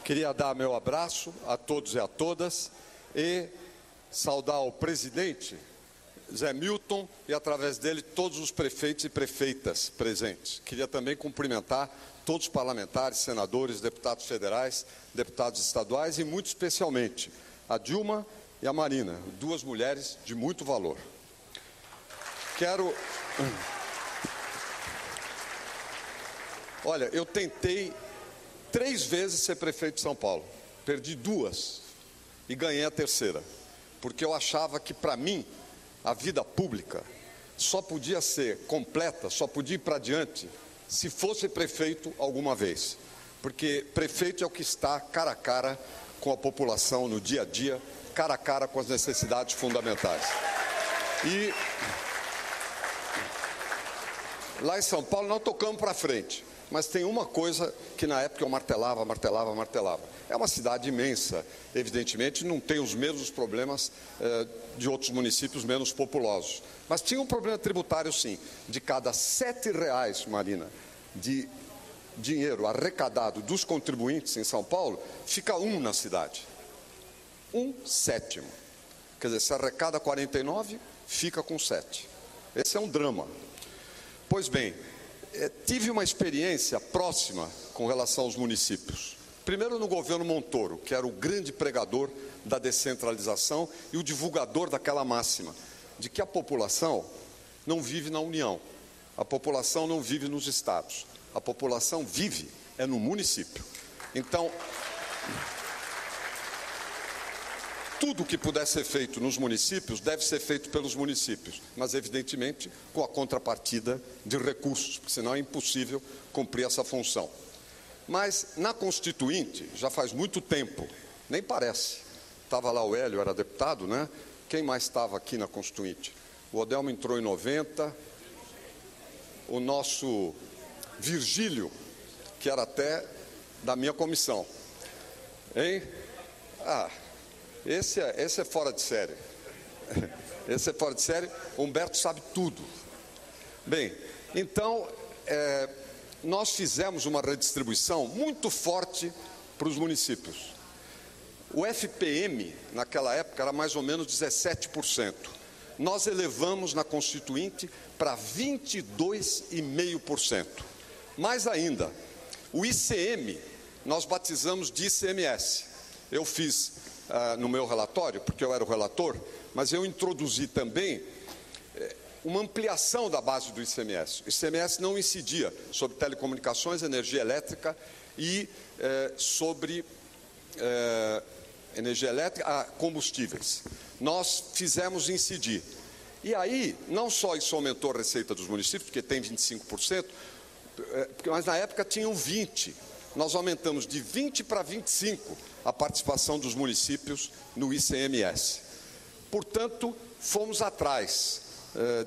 Queria dar meu abraço a todos e a todas e saudar o presidente, Zé Milton, e através dele todos os prefeitos e prefeitas presentes. Queria também cumprimentar todos os parlamentares, senadores, deputados federais, deputados estaduais e muito especialmente a Dilma e a Marina, duas mulheres de muito valor. Olha, eu tentei 3 vezes ser prefeito de São Paulo, perdi 2 e ganhei a 3ª, porque eu achava que, para mim, a vida pública só podia ser completa, só podia ir para diante, se fosse prefeito alguma vez, porque prefeito é o que está cara a cara com a população no dia a dia, cara a cara com as necessidades fundamentais. E lá em São Paulo nós tocamos para frente. Mas tem uma coisa que na época eu martelava. É uma cidade imensa, evidentemente não tem os mesmos problemas de outros municípios menos populosos. Mas tinha um problema tributário sim. De cada R$7, Marina, de dinheiro arrecadado dos contribuintes em São Paulo, fica 1 na cidade. 1/7. Quer dizer, se arrecada 49, fica com 7. Esse é um drama. Pois bem, tive uma experiência próxima com relação aos municípios. Primeiro no governo Montoro, que era o grande pregador da descentralização e o divulgador daquela máxima, de que a população não vive na União, a população não vive nos estados, a população vive no município. Então, tudo que puder ser feito nos municípios deve ser feito pelos municípios, mas evidentemente com a contrapartida de recursos, porque senão é impossível cumprir essa função. Mas na Constituinte, já faz muito tempo, nem parece, estava lá o Hélio, era deputado, né? Quem mais estava aqui na Constituinte? O Odelmo entrou em 90, o nosso Virgílio, que era até da minha comissão, hein? Esse é fora de série. Esse é fora de série. Humberto sabe tudo. Bem, então, nós fizemos uma redistribuição muito forte para os municípios. O FPM, naquela época, era mais ou menos 17%. Nós elevamos na Constituinte para 22,5%. Mais ainda, o ICM, nós batizamos de ICMS. Eu fiz no meu relatório, porque eu era o relator, mas eu introduzi também uma ampliação da base do ICMS. O ICMS não incidia sobre telecomunicações, energia elétrica e sobre combustíveis. Nós fizemos incidir. E aí, não só isso aumentou a receita dos municípios, porque tem 25%, mas na época tinham 20%. Nós aumentamos de 20% para 25% a participação dos municípios no ICMS. Portanto, fomos atrás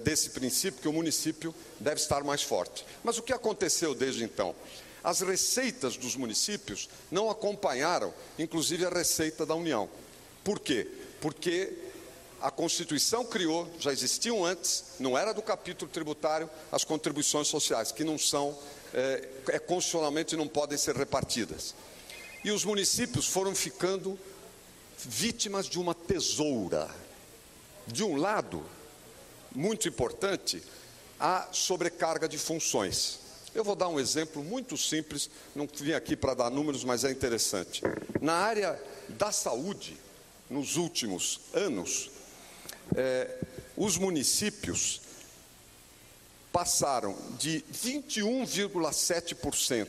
desse princípio que o município deve estar mais forte. Mas o que aconteceu desde então? As receitas dos municípios não acompanharam, inclusive, a receita da União. Por quê? Porque a Constituição criou, já existiam antes, não era do capítulo tributário, as contribuições sociais, que não são, constitucionalmente não podem ser repartidas. E os municípios foram ficando vítimas de uma tesoura. De um lado, muito importante, a sobrecarga de funções. Eu vou dar um exemplo muito simples, não vim aqui para dar números, mas é interessante. Na área da saúde, nos últimos anos, os municípios passaram de 21,7%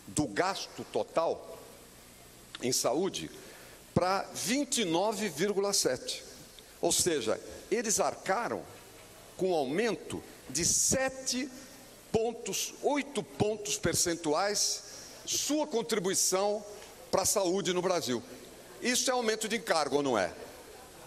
do gasto total em saúde para 29,7%. Ou seja, eles arcaram com um aumento de 8 pontos percentuais sua contribuição para a saúde no Brasil. Isso é aumento de encargo ou não é?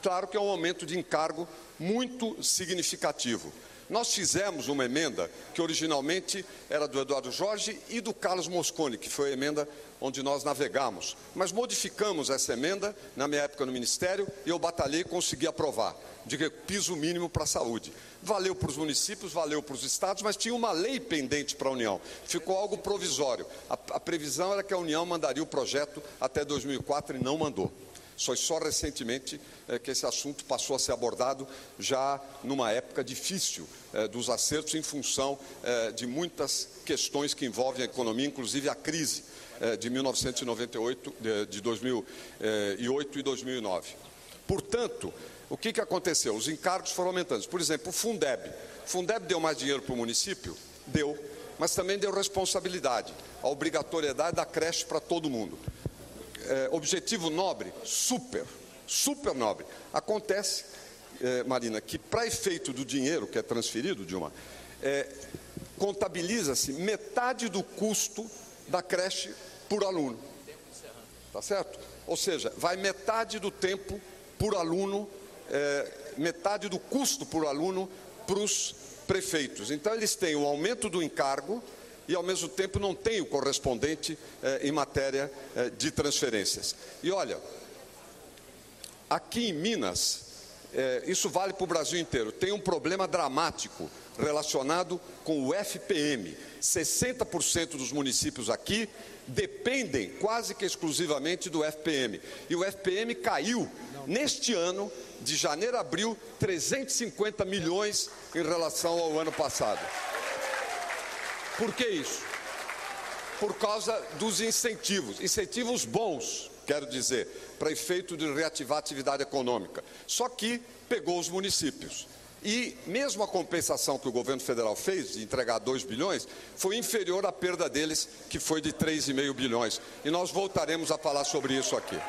Claro que é um aumento de encargo muito significativo. Nós fizemos uma emenda que originalmente era do Eduardo Jorge e do Carlos Mosconi, que foi a emenda onde nós navegamos, mas modificamos essa emenda, na minha época no Ministério, e eu batalhei e consegui aprovar, de piso mínimo para a saúde. Valeu para os municípios, valeu para os estados, mas tinha uma lei pendente para a União. Ficou algo provisório. A previsão era que a União mandaria o projeto até 2004 e não mandou. Foi só recentemente que esse assunto passou a ser abordado, já numa época difícil dos acertos, em função de muitas questões que envolvem a economia, inclusive a crise de 1998, de 2008 e 2009. Portanto, o que aconteceu? Os encargos foram aumentando. Por exemplo, o Fundeb. O Fundeb deu mais dinheiro para o município? Deu, mas também deu responsabilidade, a obrigatoriedade da creche para todo mundo. Objetivo nobre? Super nobre. Acontece, Marina, que para efeito do dinheiro que é transferido, Dilma, contabiliza-se metade do custo da creche por aluno. Tá certo? Ou seja, vai metade do tempo por aluno, metade do custo por aluno para os prefeitos. Então, eles têm o aumento do encargo e, ao mesmo tempo, não tem o correspondente em matéria de transferências. E, olha, aqui em Minas, isso vale para o Brasil inteiro, tem um problema dramático relacionado com o FPM. 60% dos municípios aqui dependem quase que exclusivamente do FPM. E o FPM caiu, neste ano, de janeiro a abril, 350 milhões em relação ao ano passado. Por que isso? Por causa dos incentivos bons, quero dizer, para efeito de reativar a atividade econômica. Só que pegou os municípios. E mesmo a compensação que o governo federal fez, de entregar 2 bilhões, foi inferior à perda deles, que foi de 3,5 bilhões. E nós voltaremos a falar sobre isso aqui.